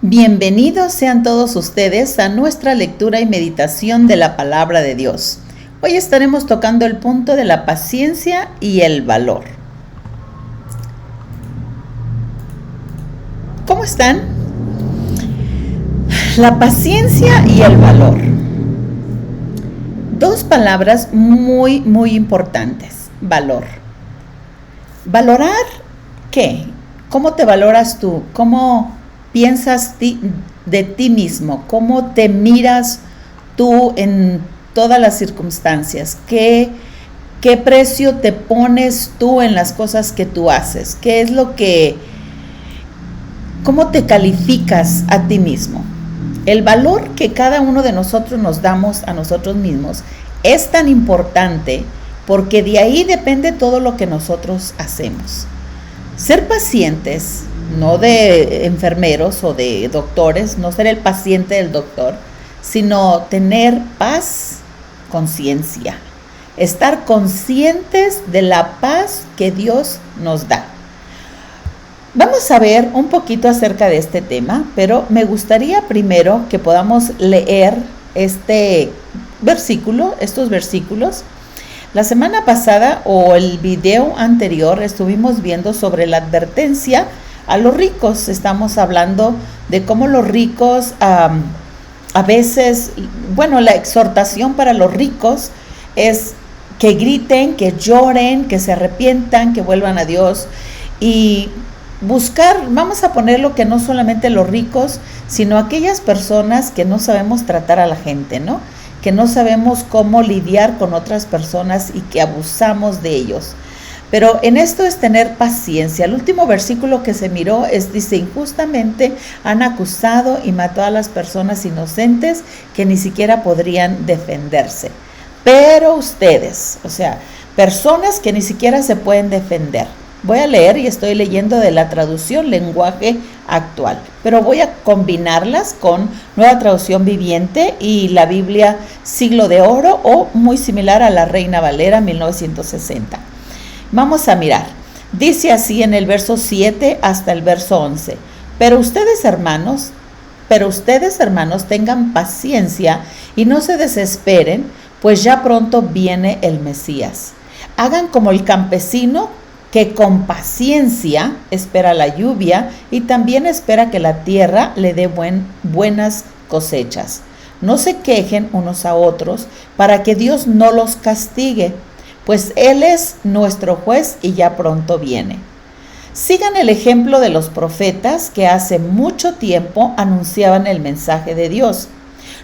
Bienvenidos sean todos ustedes a nuestra lectura y meditación de la palabra de Dios. Hoy estaremos tocando el punto de la paciencia y el valor. ¿Cómo están? La paciencia y el valor. Dos palabras muy importantes. Valor. ¿Valorar qué? ¿Cómo te valoras tú? ¿Cómo piensas de ti mismo? ¿Cómo te miras tú en todas las circunstancias? ¿Qué precio te pones tú en las cosas que tú haces? ¿Cómo te calificas a ti mismo? El valor que cada uno de nosotros nos damos a nosotros mismos es tan importante porque de ahí depende todo lo que nosotros hacemos. Ser pacientes, no de enfermeros o de doctores, no ser el paciente del doctor, sino tener paz, conciencia, estar conscientes de la paz que Dios nos da. Vamos a ver un poquito acerca de este tema, pero me gustaría primero que podamos leer estos versículos. La semana pasada o el video anterior estuvimos viendo sobre la advertencia a los ricos. Estamos hablando de cómo los ricos a veces, la exhortación para los ricos es que griten, que lloren, que se arrepientan, que vuelvan a Dios y buscar, vamos a ponerlo que no solamente los ricos, sino aquellas personas que no sabemos tratar a la gente, ¿no? Que no sabemos cómo lidiar con otras personas y que abusamos de ellos. Pero en esto es tener paciencia. El último versículo que se miró dice, injustamente han acusado y matado a las personas inocentes que ni siquiera podrían defenderse. Pero ustedes, personas que ni siquiera se pueden defender. Voy a leer y estoy leyendo de la traducción lenguaje actual, pero voy a combinarlas con Nueva Traducción Viviente y la Biblia Siglo de Oro o muy similar a la Reina Valera 1960. Vamos a mirar. Dice así en el verso 7 hasta el verso 11. Pero ustedes hermanos, tengan paciencia y no se desesperen, pues ya pronto viene el Mesías. Hagan como el campesino que con paciencia espera la lluvia y también espera que la tierra le dé buenas cosechas. No se quejen unos a otros para que Dios no los castigue, pues Él es nuestro juez y ya pronto viene. Sigan el ejemplo de los profetas que hace mucho tiempo anunciaban el mensaje de Dios.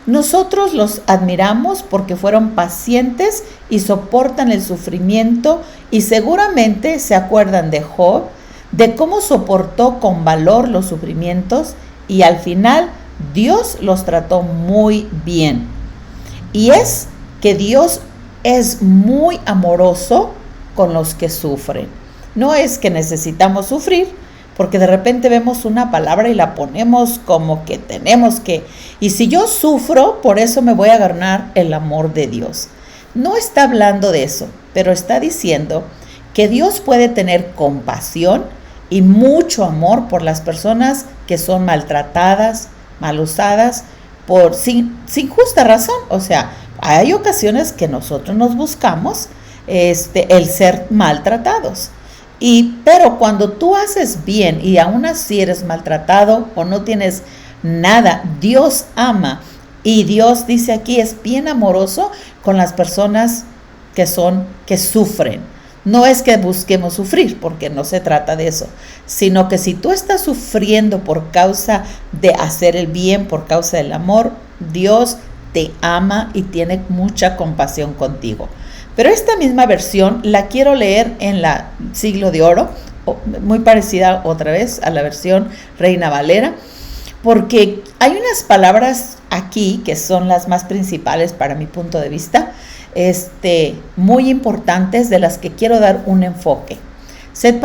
Nosotros los admiramos porque fueron pacientes y soportan el sufrimiento y seguramente se acuerdan de Job, de cómo soportó con valor los sufrimientos y al final Dios los trató muy bien. Y es que Dios es muy amoroso con los que sufren. No es que necesitamos sufrir, porque de repente vemos una palabra y la ponemos como que tenemos que. Y si yo sufro, por eso me voy a ganar el amor de Dios. No está hablando de eso, pero está diciendo que Dios puede tener compasión y mucho amor por las personas que son maltratadas, mal usadas, sin justa razón. Hay ocasiones que nosotros nos buscamos el ser maltratados. Pero cuando tú haces bien y aún así eres maltratado o no tienes nada, Dios ama y Dios dice aquí es bien amoroso con las personas que sufren. No es que busquemos sufrir, porque no se trata de eso, sino que si tú estás sufriendo por causa de hacer el bien, por causa del amor, Dios te ama y tiene mucha compasión contigo. Pero esta misma versión la quiero leer en la Siglo de Oro, muy parecida otra vez a la versión Reina Valera, porque hay unas palabras aquí que son las más principales para mi punto de vista, muy importantes de las que quiero dar un enfoque. Sed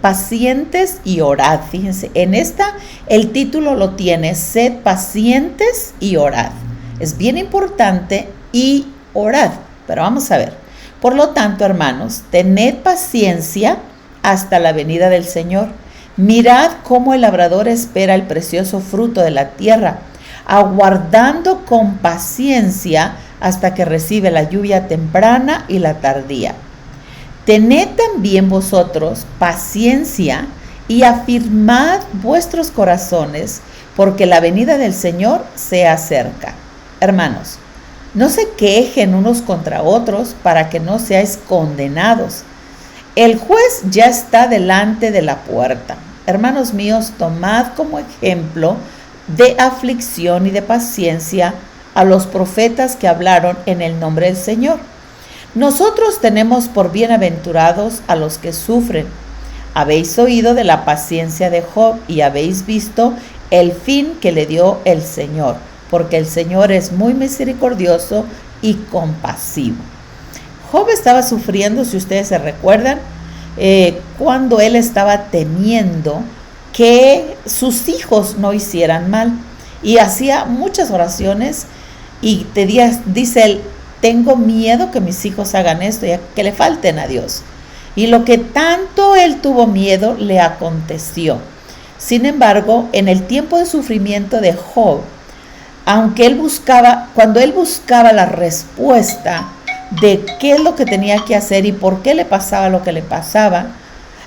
pacientes y orad. Fíjense, en esta el título lo tiene, sed pacientes y orad. Es bien importante y orad. Pero vamos a ver. Por lo tanto, hermanos, tened paciencia hasta la venida del Señor. Mirad cómo el labrador espera el precioso fruto de la tierra, aguardando con paciencia hasta que recibe la lluvia temprana y la tardía. Tened también vosotros paciencia y afirmad vuestros corazones, porque la venida del Señor se acerca. Hermanos, no se quejen unos contra otros para que no seáis condenados. El juez ya está delante de la puerta. Hermanos míos, tomad como ejemplo de aflicción y de paciencia a los profetas que hablaron en el nombre del Señor. Nosotros tenemos por bienaventurados a los que sufren. Habéis oído de la paciencia de Job y habéis visto el fin que le dio el Señor, porque el Señor es muy misericordioso y compasivo. Job estaba sufriendo, si ustedes se recuerdan, cuando él estaba temiendo que sus hijos no hicieran mal, y hacía muchas oraciones y dice él: tengo miedo que mis hijos hagan esto y que le falten a Dios. Y lo que tanto él tuvo miedo le aconteció. Sin embargo, en el tiempo de sufrimiento de Job, cuando él buscaba la respuesta de qué es lo que tenía que hacer y por qué le pasaba lo que le pasaba,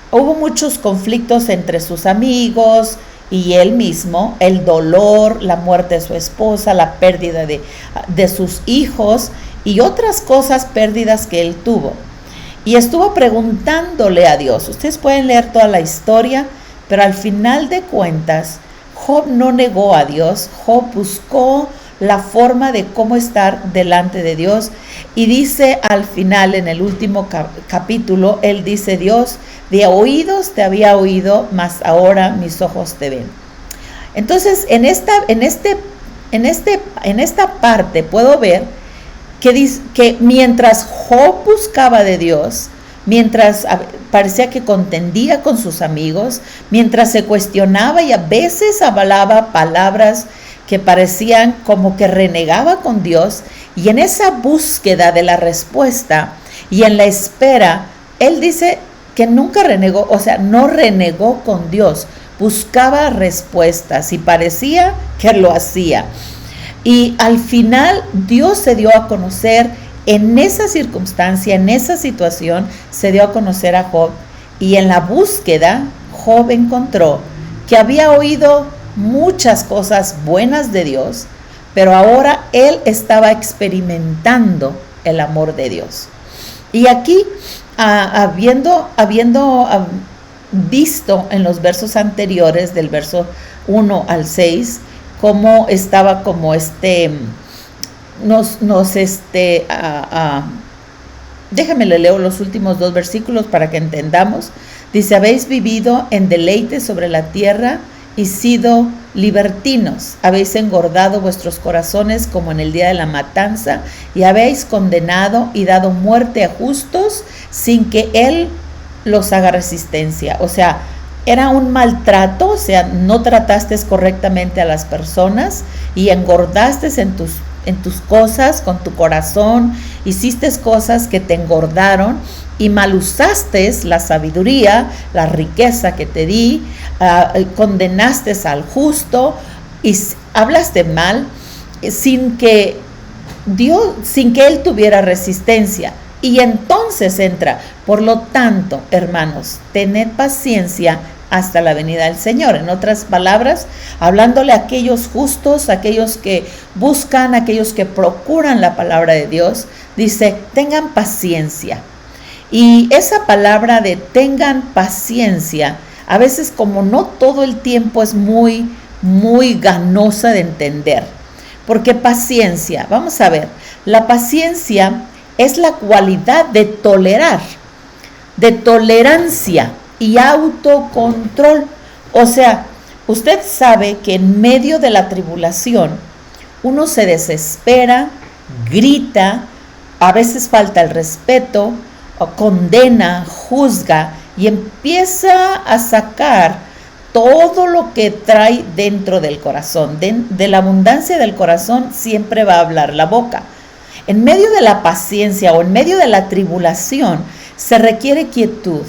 hubo muchos conflictos entre sus amigos y él mismo, el dolor, la muerte de su esposa, la pérdida de sus hijos y otras cosas, pérdidas que él tuvo. Y estuvo preguntándole a Dios. Ustedes pueden leer toda la historia, pero al final de cuentas, Job no negó a Dios. Job buscó la forma de cómo estar delante de Dios. Y dice al final, en el último capítulo, él dice: Dios, de oídos te había oído, mas ahora mis ojos te ven. Entonces, en esta parte puedo ver que dice que mientras Job buscaba de Dios, mientras parecía que contendía con sus amigos, mientras se cuestionaba y a veces avalaba palabras que parecían como que renegaba con Dios, y en esa búsqueda de la respuesta y en la espera, él dice que nunca renegó, o sea, no renegó con Dios, buscaba respuestas y parecía que lo hacía. Y al final Dios se dio a conocer en esa circunstancia, en esa situación, se dio a conocer a Job. Y en la búsqueda, Job encontró que había oído muchas cosas buenas de Dios, pero ahora él estaba experimentando el amor de Dios. Y aquí, habiendo visto en los versos anteriores, del verso 1 al 6, cómo estaba como déjame le leo los últimos 2 versículos para que entendamos. Dice: habéis vivido en deleite sobre la tierra y sido libertinos, habéis engordado vuestros corazones como en el día de la matanza, y habéis condenado y dado muerte a justos sin que él los haga resistencia. O sea, era un maltrato, o sea, no trataste correctamente a las personas y engordaste en tus cosas, con tu corazón, hiciste cosas que te engordaron y mal usaste la sabiduría, la riqueza que te di, condenaste al justo y hablaste mal sin que él tuviera resistencia. Y entonces entra. Por lo tanto, hermanos, tened paciencia hasta la venida del Señor. En otras palabras, hablándole a aquellos justos, aquellos que buscan, aquellos que procuran la palabra de Dios, dice: tengan paciencia. Y esa palabra de tengan paciencia, a veces como no todo el tiempo es muy, muy ganosa de entender. Porque paciencia, vamos a ver, la paciencia es la cualidad de tolerar, de tolerancia y autocontrol. O sea, usted sabe que en medio de la tribulación uno se desespera, grita, a veces falta el respeto, o condena, juzga y empieza a sacar todo lo que trae dentro del corazón. De la abundancia del corazón siempre va a hablar la boca. En medio de la paciencia o en medio de la tribulación se requiere quietud,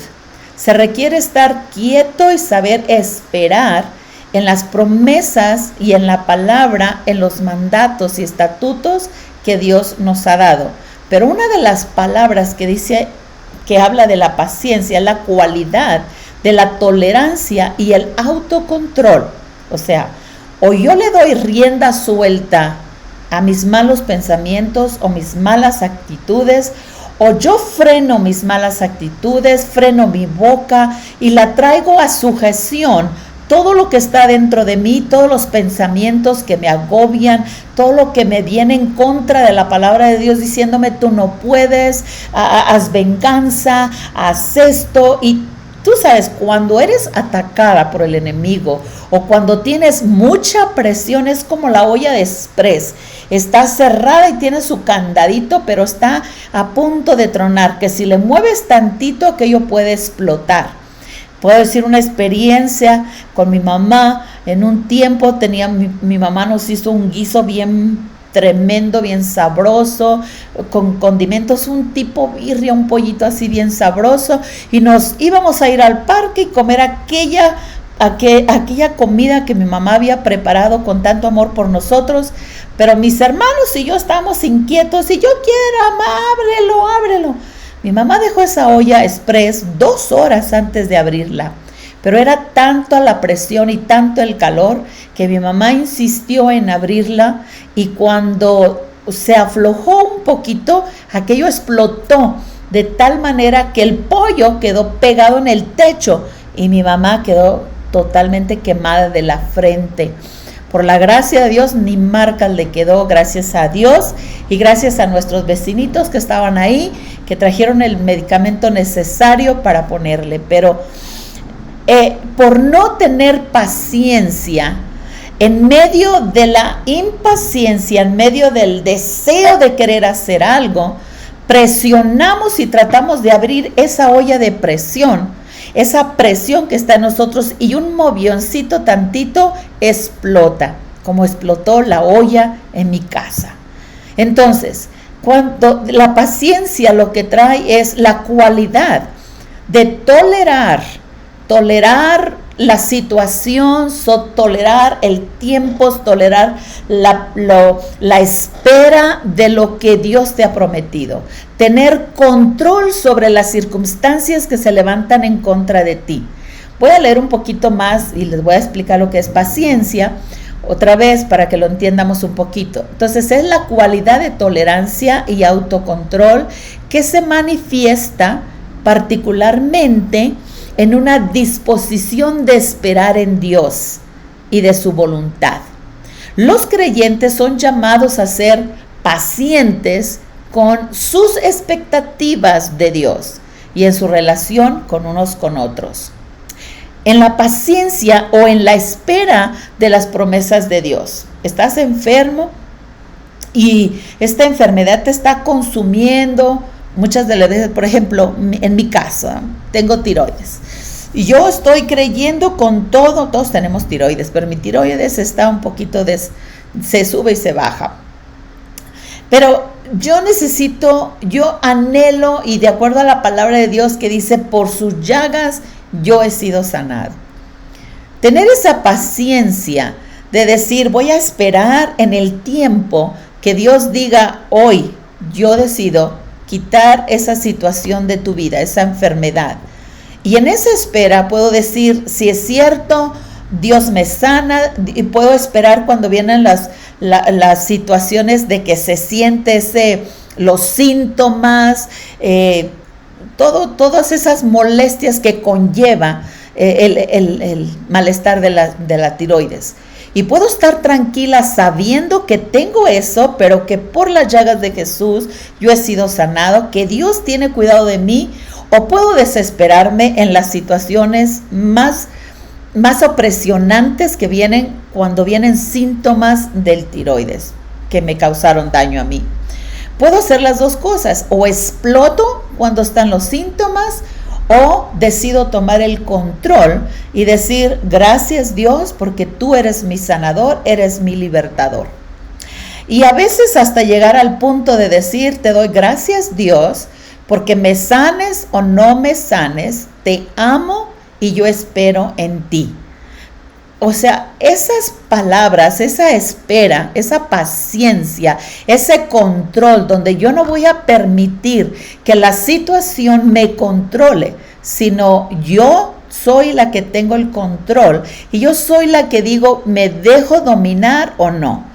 Se requiere estar quieto y saber esperar en las promesas y en la palabra, en los mandatos y estatutos que Dios nos ha dado. Pero una de las palabras que dice, que habla de la paciencia, es la cualidad de la tolerancia y el autocontrol. O sea, o yo le doy rienda suelta a mis malos pensamientos o mis malas actitudes, o yo freno mis malas actitudes, freno mi boca y la traigo a sujeción. Todo lo que está dentro de mí, todos los pensamientos que me agobian, todo lo que me viene en contra de la palabra de Dios diciéndome tú no puedes, haz venganza, haz esto. Y tú sabes, cuando eres atacada por el enemigo o cuando tienes mucha presión, es como la olla de express. Está cerrada y tiene su candadito, pero está a punto de tronar, que si le mueves tantito, aquello puede explotar. Puedo decir una experiencia con mi mamá. En un tiempo mi mamá nos hizo un guiso bien tremendo, bien sabroso, con condimentos, un tipo birria, un pollito así bien sabroso, y nos íbamos a ir al parque y comer aquella comida que mi mamá había preparado con tanto amor por nosotros. Pero mis hermanos y yo estábamos inquietos y yo quiero, mamá, ábrelo. Mi mamá dejó esa olla express 2 horas antes de abrirla, pero era tanto la presión y tanto el calor que mi mamá insistió en abrirla, y cuando se aflojó un poquito, aquello explotó de tal manera que el pollo quedó pegado en el techo y mi mamá quedó totalmente quemada de la frente. Por la gracia de Dios, ni marcas le quedó, gracias a Dios y gracias a nuestros vecinitos que estaban ahí, que trajeron el medicamento necesario para ponerle. Pero por no tener paciencia, en medio de la impaciencia, en medio del deseo de querer hacer algo, presionamos y tratamos de abrir esa olla de presión, esa presión que está en nosotros, y un movioncito tantito explota, como explotó la olla en mi casa. Entonces, cuando la paciencia lo que trae es la cualidad de tolerar la situación, tolerar el tiempo, tolerar la espera de lo que Dios te ha prometido, tener control sobre las circunstancias que se levantan en contra de ti. Voy a leer un poquito más y les voy a explicar lo que es paciencia otra vez para que lo entiendamos un poquito. Entonces, es la cualidad de tolerancia y autocontrol que se manifiesta particularmente en una disposición de esperar en Dios y de su voluntad. Los creyentes son llamados a ser pacientes con sus expectativas de Dios y en su relación con unos con otros. En la paciencia o en la espera de las promesas de Dios. Estás enfermo y esta enfermedad te está consumiendo. Muchas de las veces, por ejemplo, en mi casa, tengo tiroides. Y yo estoy creyendo con todo, todos tenemos tiroides, pero mi tiroides está un poquito, se sube y se baja. Pero yo anhelo, y de acuerdo a la palabra de Dios que dice, por sus llagas yo he sido sanado. Tener esa paciencia de decir, voy a esperar en el tiempo que Dios diga, hoy yo decido quitar esa situación de tu vida, esa enfermedad. Y en esa espera puedo decir, si es cierto, Dios me sana, y puedo esperar cuando vienen las situaciones de que se siente los síntomas, todas esas molestias que conlleva el malestar de la tiroides. Y puedo estar tranquila sabiendo que tengo eso, pero que por las llagas de Jesús yo he sido sanado, que Dios tiene cuidado de mí. O puedo desesperarme en las situaciones más opresionantes que vienen cuando vienen síntomas del tiroides que me causaron daño a mí. Puedo hacer las dos cosas, o exploto cuando están los síntomas, o decido tomar el control y decir, gracias Dios, porque tú eres mi sanador, eres mi libertador. Y a veces hasta llegar al punto de decir, te doy gracias Dios, porque me sanes o no me sanes, te amo y yo espero en ti. O sea, esas palabras, esa espera, esa paciencia, ese control, donde yo no voy a permitir que la situación me controle, sino yo soy la que tengo el control y yo soy la que digo, ¿me dejo dominar o no?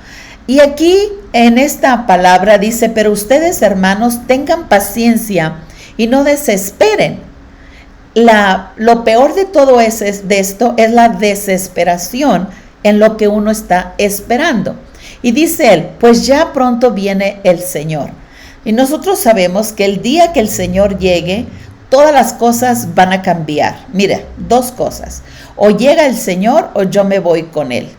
Y aquí en esta palabra dice, pero ustedes, hermanos, tengan paciencia y no desesperen. Lo peor de todo de esto es la desesperación en lo que uno está esperando. Y dice él, pues ya pronto viene el Señor. Y nosotros sabemos que el día que el Señor llegue, todas las cosas van a cambiar. Mira, dos cosas. O llega el Señor o yo me voy con él.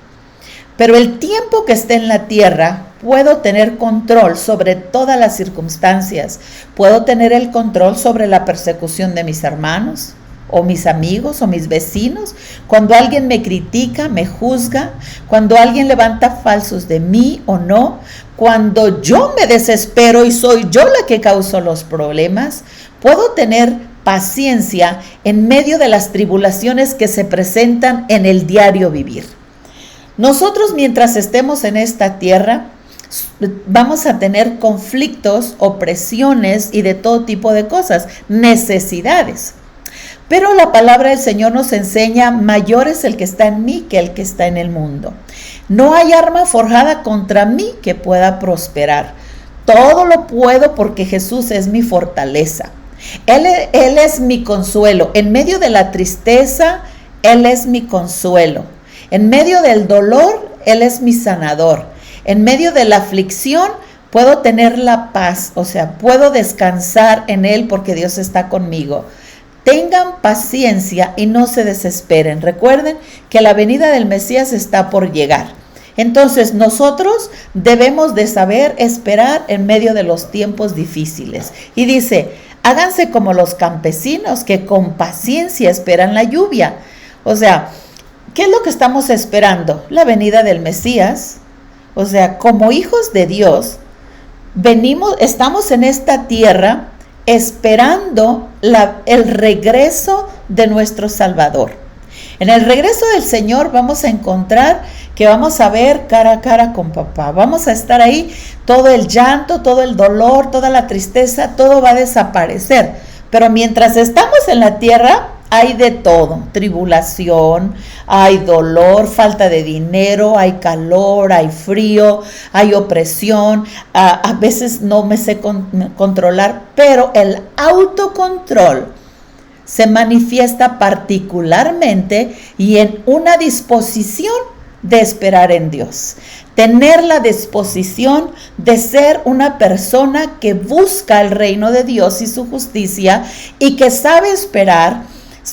Pero el tiempo que esté en la tierra, puedo tener control sobre todas las circunstancias. Puedo tener el control sobre la persecución de mis hermanos, o mis amigos, o mis vecinos. Cuando alguien me critica, me juzga. Cuando alguien levanta falsos de mí o no. Cuando yo me desespero y soy yo la que causó los problemas. Puedo tener paciencia en medio de las tribulaciones que se presentan en el diario vivir. Nosotros, mientras estemos en esta tierra, vamos a tener conflictos, opresiones y de todo tipo de cosas, necesidades. Pero la palabra del Señor nos enseña, mayor es el que está en mí que el que está en el mundo. No hay arma forjada contra mí que pueda prosperar. Todo lo puedo porque Jesús es mi fortaleza. Él es mi consuelo. En medio de la tristeza, Él es mi consuelo. En medio del dolor, Él es mi sanador. En medio de la aflicción, puedo tener la paz, o sea, puedo descansar en Él porque Dios está conmigo. Tengan paciencia y no se desesperen. Recuerden que la venida del Mesías está por llegar. Entonces, nosotros debemos de saber esperar en medio de los tiempos difíciles. Y dice, háganse como los campesinos que con paciencia esperan la lluvia. O sea, ¿qué es lo que estamos esperando? La venida del Mesías. O sea, como hijos de Dios, estamos en esta tierra esperando el regreso de nuestro Salvador. En el regreso del Señor vamos a encontrar que vamos a ver cara a cara con papá. Vamos a estar ahí, todo el llanto, todo el dolor, toda la tristeza, todo va a desaparecer. Pero mientras estamos en la tierra, hay de todo, tribulación, hay dolor, falta de dinero, hay calor, hay frío, hay opresión, a veces no me sé controlar, pero el autocontrol se manifiesta particularmente y en una disposición de esperar en Dios. Tener la disposición de ser una persona que busca el reino de Dios y su justicia y que sabe esperar,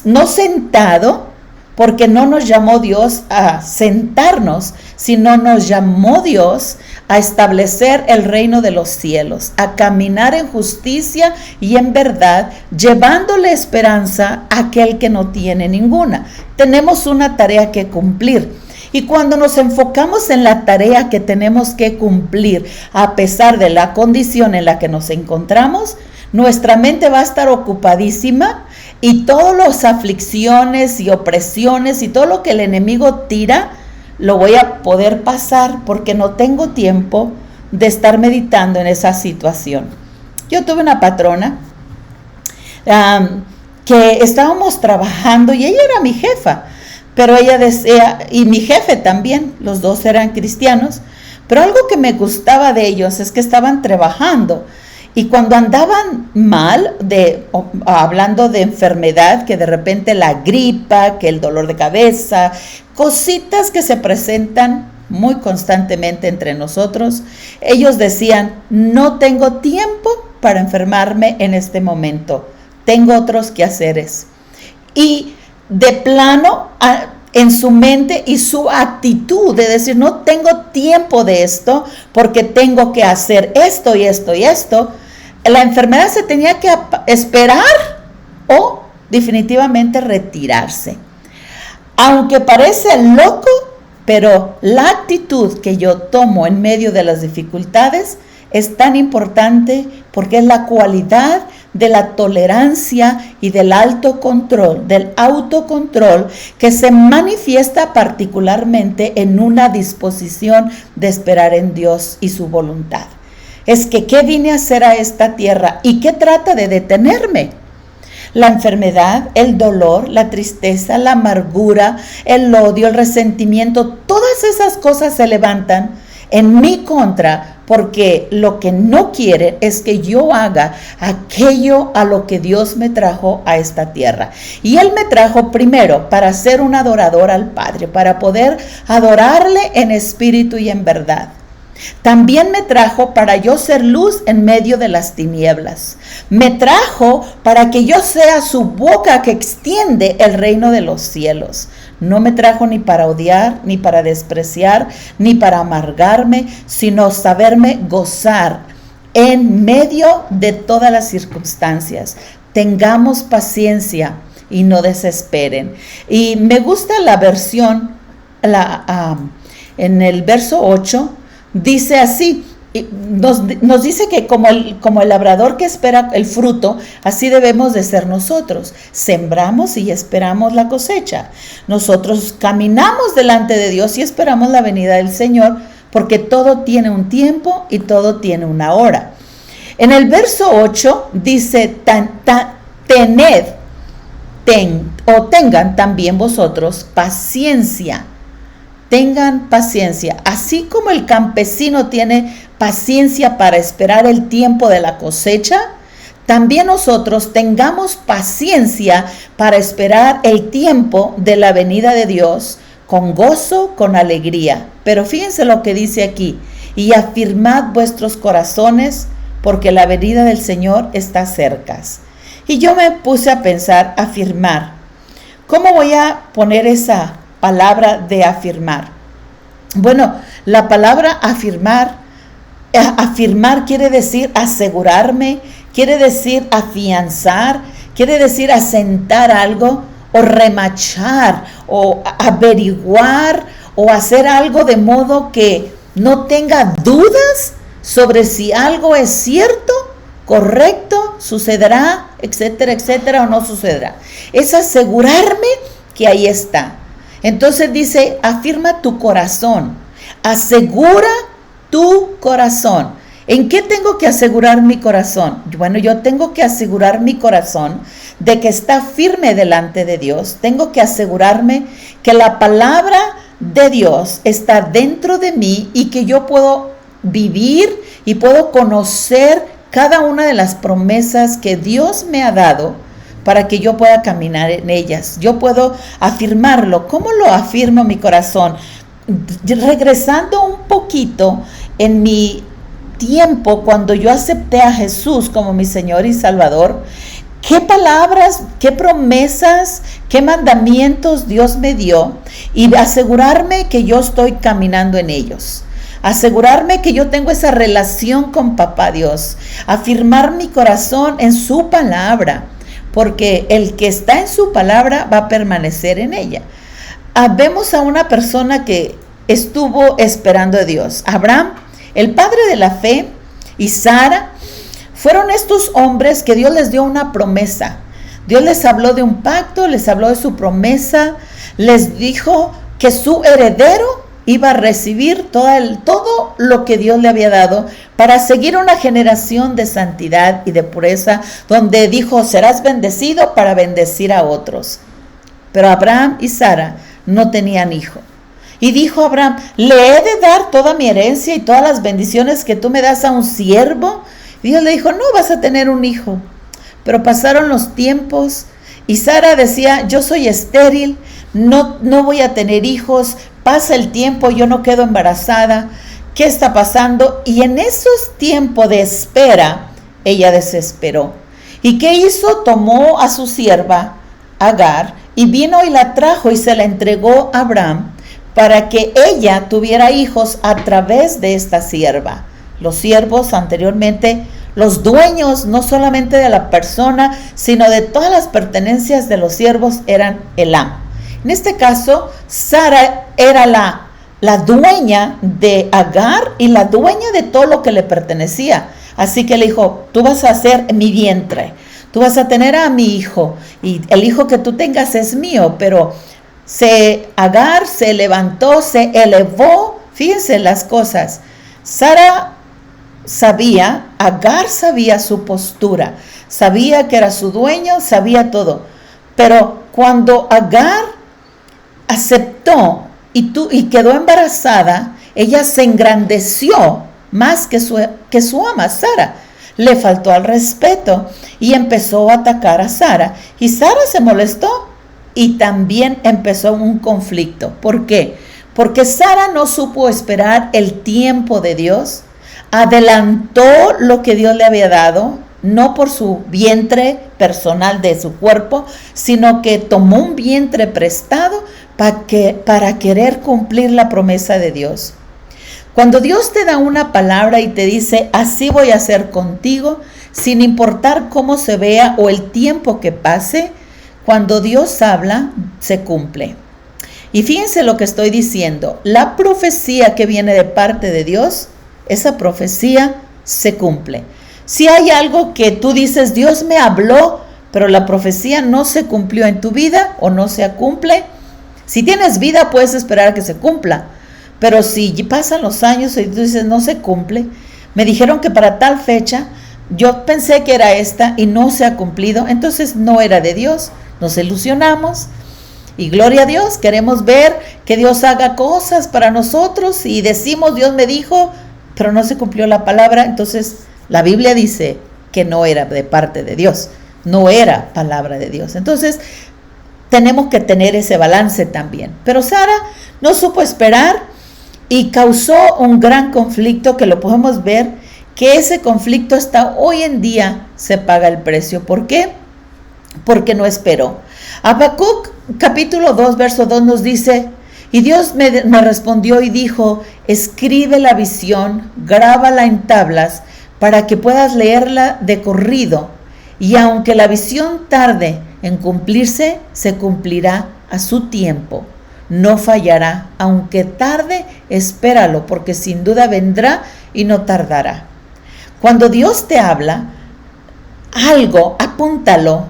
no sentado, porque no nos llamó Dios a sentarnos, sino nos llamó Dios a establecer el reino de los cielos, a caminar en justicia y en verdad, llevándole esperanza a aquel que no tiene ninguna. Tenemos una tarea que cumplir. Y cuando nos enfocamos en la tarea que tenemos que cumplir, a pesar de la condición en la que nos encontramos, nuestra mente va a estar ocupadísima y todas las aflicciones y opresiones y todo lo que el enemigo tira, lo voy a poder pasar porque no tengo tiempo de estar meditando en esa situación. Yo tuve una patrona que estábamos trabajando y ella era mi jefa. Pero ella decía, y mi jefe también, los dos eran cristianos, pero algo que me gustaba de ellos es que estaban trabajando. Y cuando andaban mal, hablando de enfermedad, que de repente la gripa, que el dolor de cabeza, cositas que se presentan muy constantemente entre nosotros, ellos decían, no tengo tiempo para enfermarme en este momento, tengo otros quehaceres. Y de plano, en su mente y su actitud de decir, no tengo tiempo de esto porque tengo que hacer esto y esto y esto, la enfermedad se tenía que esperar o definitivamente retirarse. Aunque parece loco, pero la actitud que yo tomo en medio de las dificultades es tan importante porque es la cualidad de la tolerancia y del autocontrol que se manifiesta particularmente en una disposición de esperar en Dios y su voluntad. Es que, ¿qué vine a hacer a esta tierra? ¿Y qué trata de detenerme? La enfermedad, el dolor, la tristeza, la amargura, el odio, el resentimiento, todas esas cosas se levantan en mi contra, porque lo que no quiere es que yo haga aquello a lo que Dios me trajo a esta tierra. Y Él me trajo primero para ser un adorador al Padre, para poder adorarle en espíritu y en verdad. También me trajo para yo ser luz en medio de las tinieblas. Me trajo para que yo sea su boca que extiende el reino de los cielos. No me trajo ni para odiar, ni para despreciar, ni para amargarme, sino saberme gozar en medio de todas las circunstancias. Tengamos paciencia y no desesperen. Y me gusta la versión, en el verso 8, dice así, nos dice que como el labrador que espera el fruto, así debemos de ser nosotros. Sembramos y esperamos la cosecha. Nosotros caminamos delante de Dios y esperamos la venida del Señor, porque todo tiene un tiempo y todo tiene una hora. En el verso 8 dice, tengan también vosotros paciencia. Tengan paciencia, así como el campesino tiene paciencia para esperar el tiempo de la cosecha, también nosotros tengamos paciencia para esperar el tiempo de la venida de Dios con gozo, con alegría. Pero fíjense lo que dice aquí, y afirmad vuestros corazones, porque la venida del Señor está cerca. Y yo me puse a pensar, afirmar. ¿Cómo voy a poner esa palabra de afirmar? Bueno, la palabra afirmar quiere decir asegurarme, quiere decir afianzar, quiere decir asentar algo, o remachar, o averiguar, o hacer algo de modo que no tenga dudas sobre si algo es cierto, correcto, sucederá, etcétera, etcétera, o no sucederá. Es asegurarme que ahí está. Entonces dice, afirma tu corazón, asegura tu corazón. ¿En qué tengo que asegurar mi corazón? Bueno, yo tengo que asegurar mi corazón de que está firme delante de Dios. Tengo que asegurarme que la palabra de Dios está dentro de mí y que yo puedo vivir y puedo conocer cada una de las promesas que Dios me ha dado para que yo pueda caminar en ellas. Yo puedo afirmarlo. ¿Cómo lo afirmo mi corazón? Regresando un poquito en mi tiempo cuando yo acepté a Jesús como mi Señor y Salvador, ¿qué palabras, qué promesas, qué mandamientos Dios me dio? Y asegurarme que yo estoy caminando en ellos. Asegurarme que yo tengo esa relación con Papá Dios. Afirmar mi corazón en su palabra, porque el que está en su palabra va a permanecer en ella. Vemos a una persona que estuvo esperando a Dios. Abraham, el padre de la fe, y Sara, fueron estos hombres que Dios les dio una promesa. Dios les habló de un pacto, les habló de su promesa, les dijo que su heredero iba a recibir todo lo que Dios le había dado para seguir una generación de santidad y de pureza, donde dijo, serás bendecido para bendecir a otros. Pero Abraham y Sara no tenían hijo. Y dijo Abraham, ¿le he de dar toda mi herencia y todas las bendiciones que tú me das a un siervo? Y Dios le dijo, no vas a tener un hijo. Pero pasaron los tiempos y Sara decía, yo soy estéril, no voy a tener hijos, pasa el tiempo, yo no quedo embarazada, ¿qué está pasando? Y en esos tiempos de espera, ella desesperó. ¿Y qué hizo? Tomó a su sierva, Agar, y vino y la trajo y se la entregó a Abraham para que ella tuviera hijos a través de esta sierva. Los siervos anteriormente, los dueños no solamente de la persona, sino de todas las pertenencias de los siervos eran el amo. En este caso, Sara era la dueña de Agar y la dueña de todo lo que le pertenecía. Así que le dijo, tú vas a ser mi vientre, tú vas a tener a mi hijo, y el hijo que tú tengas es mío. Pero Agar se levantó, se elevó. Fíjense las cosas. Agar sabía su postura, sabía que era su dueño, sabía todo. Pero cuando Agar aceptó y quedó embarazada, ella se engrandeció más que su ama, Sara. Le faltó al respeto y empezó a atacar a Sara. Y Sara se molestó y también empezó un conflicto. ¿Por qué? Porque Sara no supo esperar el tiempo de Dios, adelantó lo que Dios le había dado, no por su vientre personal de su cuerpo, sino que tomó un vientre prestado para querer cumplir la promesa de Dios. Cuando Dios te da una palabra y te dice, así voy a hacer contigo, sin importar cómo se vea o el tiempo que pase, cuando Dios habla, se cumple. Y fíjense lo que estoy diciendo, la profecía que viene de parte de Dios, esa profecía se cumple. Si hay algo que tú dices, Dios me habló, pero la profecía no se cumplió en tu vida o no se cumple, si tienes vida puedes esperar a que se cumpla. Pero si pasan los años y tú dices, no se cumple, me dijeron que para tal fecha, yo pensé que era esta y no se ha cumplido, entonces no era de Dios, nos ilusionamos. Y gloria a Dios, queremos ver que Dios haga cosas para nosotros y decimos, Dios me dijo, pero no se cumplió la palabra. Entonces la Biblia dice que no era de parte de Dios, no era palabra de Dios. Entonces tenemos que tener ese balance también. Pero Sara no supo esperar y causó un gran conflicto que lo podemos ver, que ese conflicto hasta hoy en día se paga el precio. ¿Por qué? Porque no esperó. Habacuc capítulo 2 verso 2 nos dice, y Dios me respondió y dijo, escribe la visión, grábala en tablas, para que puedas leerla de corrido, y aunque la visión tarde en cumplirse, se cumplirá a su tiempo. No fallará, aunque tarde, espéralo, porque sin duda vendrá y no tardará. Cuando Dios te habla algo, apúntalo,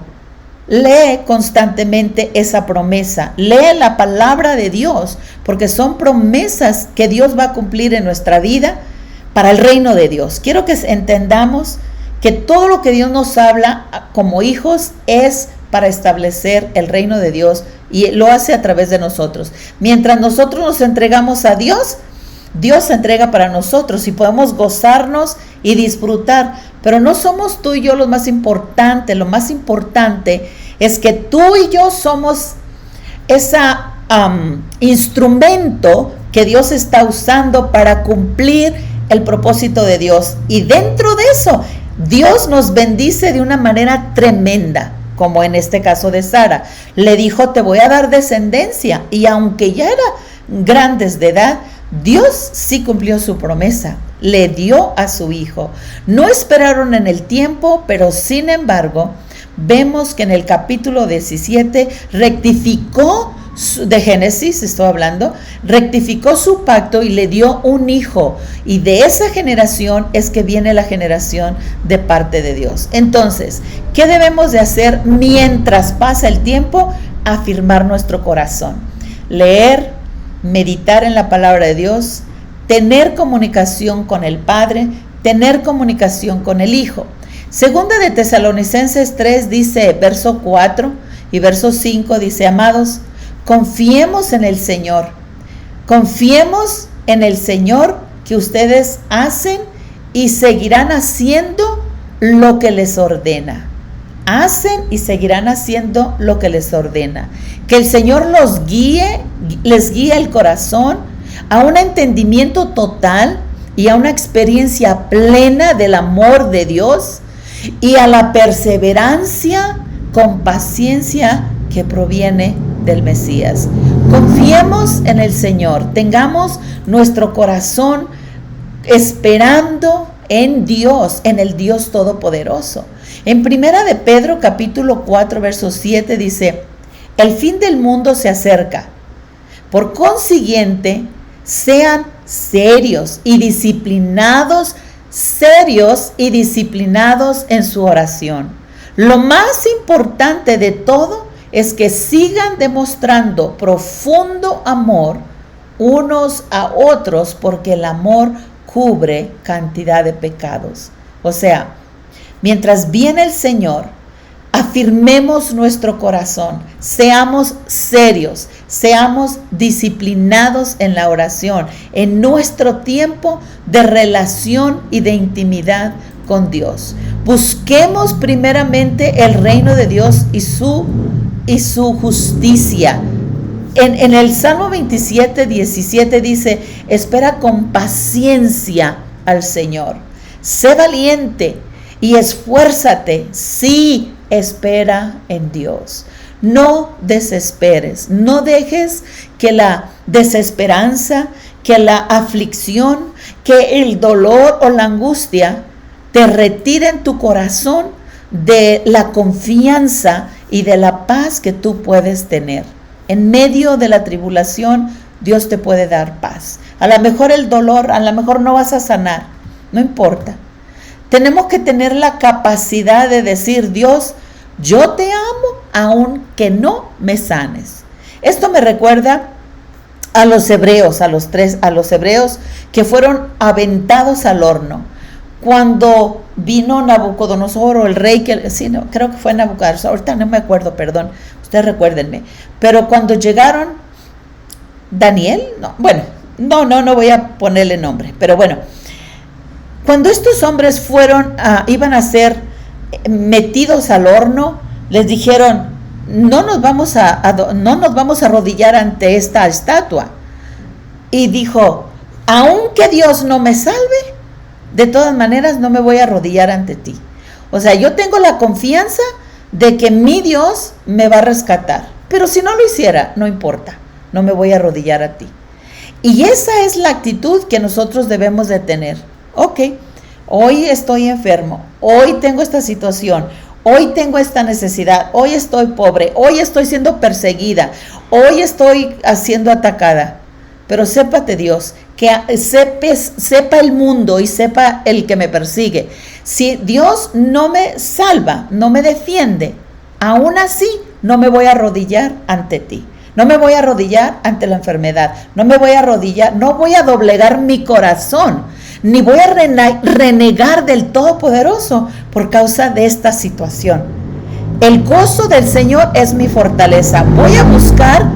lee constantemente esa promesa, lee la palabra de Dios, porque son promesas que Dios va a cumplir en nuestra vida para el reino de Dios. Quiero que entendamos que todo lo que Dios nos habla como hijos es para establecer el reino de Dios y lo hace a través de nosotros. Mientras nosotros nos entregamos a Dios, Dios se entrega para nosotros y podemos gozarnos y disfrutar, pero no somos tú y yo lo más importante. Lo más importante es que tú y yo somos ese instrumento que Dios está usando para cumplir el propósito de Dios. Y dentro de eso, Dios nos bendice de una manera tremenda, como en este caso de Sara. Le dijo, te voy a dar descendencia, y aunque ya era grandes de edad, Dios sí cumplió su promesa, le dio a su hijo. No esperaron en el tiempo, pero sin embargo, vemos que en el capítulo 17 rectificó, de Génesis estoy hablando, rectificó su pacto y le dio un hijo. Y de esa generación es que viene la generación de parte de Dios. Entonces, ¿qué debemos de hacer mientras pasa el tiempo? Afirmar nuestro corazón, leer, meditar en la palabra de Dios, tener comunicación con el Padre, tener comunicación con el Hijo. Segunda de Tesalonicenses 3 dice, verso 4 y verso 5 dice, amados, confiemos en el Señor que ustedes hacen y seguirán haciendo lo que les ordena. Hacen y seguirán haciendo lo que les ordena. Que el Señor les guíe el corazón a un entendimiento total y a una experiencia plena del amor de Dios y a la perseverancia con paciencia que proviene del Mesías. Confiemos en el Señor, tengamos nuestro corazón esperando en Dios, en el Dios Todopoderoso. En Primera de Pedro capítulo 4 verso 7 dice, el fin del mundo se acerca. Por consiguiente, sean serios y disciplinados serios y disciplinados en su oración. Lo más importante de todo es que sigan demostrando profundo amor unos a otros, porque el amor cubre cantidad de pecados. O sea, mientras viene el Señor, afirmemos nuestro corazón, seamos serios, seamos disciplinados en la oración, en nuestro tiempo de relación y de intimidad con Dios. Busquemos primeramente el reino de Dios y su justicia. En el Salmo 27, 17 dice: espera con paciencia al Señor. Sé valiente y esfuérzate. Sí, espera en Dios. No desesperes. No dejes que la desesperanza, que la aflicción, que el dolor o la angustia te retiren tu corazón de la confianza y de la paz que tú puedes tener. En medio de la tribulación, Dios te puede dar paz. A lo mejor el dolor, a lo mejor no vas a sanar, no importa. Tenemos que tener la capacidad de decir: Dios, yo te amo aunque no me sanes. Esto me recuerda a los hebreos, a los hebreos que fueron aventados al horno. Cuando vino Nabucodonosor, o el rey, creo que fue Nabucodonosor, ahorita no me acuerdo, perdón, ustedes recuérdenme, pero cuando llegaron, Daniel, no voy a ponerle nombre, pero bueno, cuando estos hombres iban a ser metidos al horno, les dijeron: no nos vamos a arrodillar ante esta estatua. Y dijo: aunque Dios no me salve, de todas maneras no me voy a arrodillar ante ti. O sea, yo tengo la confianza de que mi Dios me va a rescatar. Pero si no lo hiciera, no importa, no me voy a arrodillar a ti. Y esa es la actitud que nosotros debemos de tener. Ok, hoy estoy enfermo, hoy tengo esta situación, hoy tengo esta necesidad, hoy estoy pobre, hoy estoy siendo perseguida, hoy estoy siendo atacada. Pero sépate, Dios, que sepa el mundo y sepa el que me persigue. Si Dios no me salva, no me defiende, aún así no me voy a arrodillar ante ti. No me voy a arrodillar ante la enfermedad. No me voy a arrodillar, no voy a doblegar mi corazón, ni voy a renegar del Todopoderoso por causa de esta situación. El gozo del Señor es mi fortaleza. Voy a buscar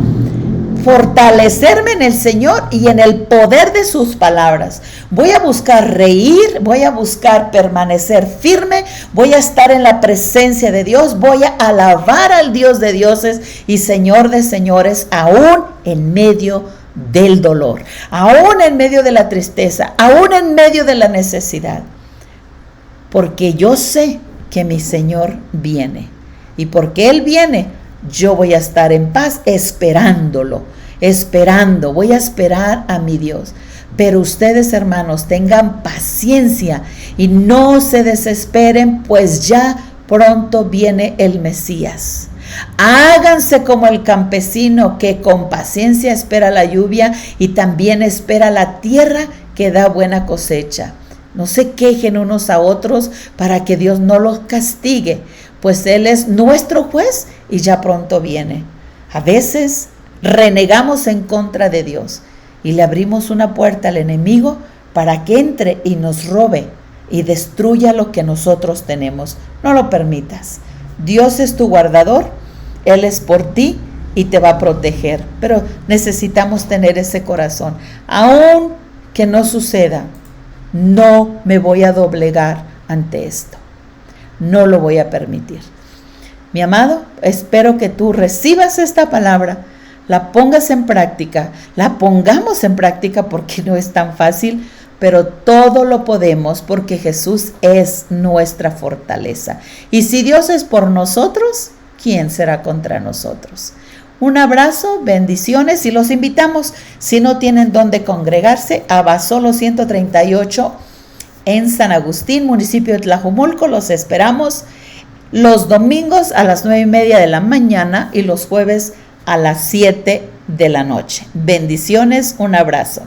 fortalecerme en el Señor y en el poder de sus palabras. Voy a buscar reír, voy a buscar permanecer firme, voy a estar en la presencia de Dios, voy a alabar al Dios de dioses y Señor de señores, aún en medio del dolor, aún en medio de la tristeza, aún en medio de la necesidad. Porque yo sé que mi Señor viene, y porque Él viene, yo voy a estar en paz esperándolo, voy a esperar a mi Dios. Pero ustedes, hermanos, tengan paciencia y no se desesperen, pues ya pronto viene el Mesías. Háganse como el campesino que con paciencia espera la lluvia y también espera la tierra que da buena cosecha. No se quejen unos a otros para que Dios no los castigue, pues Él es nuestro juez y ya pronto viene. A veces renegamos en contra de Dios y le abrimos una puerta al enemigo para que entre y nos robe y destruya lo que nosotros tenemos. No lo permitas. Dios es tu guardador, Él es por ti y te va a proteger. Pero necesitamos tener ese corazón. Aun que no suceda, no me voy a doblegar ante esto. No lo voy a permitir. Mi amado, espero que tú recibas esta palabra, la pongas en práctica, la pongamos en práctica porque no es tan fácil, pero todo lo podemos porque Jesús es nuestra fortaleza. Y si Dios es por nosotros, ¿quién será contra nosotros? Un abrazo, bendiciones y los invitamos, si no tienen dónde congregarse, a Basolo 138 en San Agustín, municipio de Tlajumulco. Los esperamos los domingos a las 9:30 de la mañana y los jueves a las 7 de la noche. Bendiciones, un abrazo.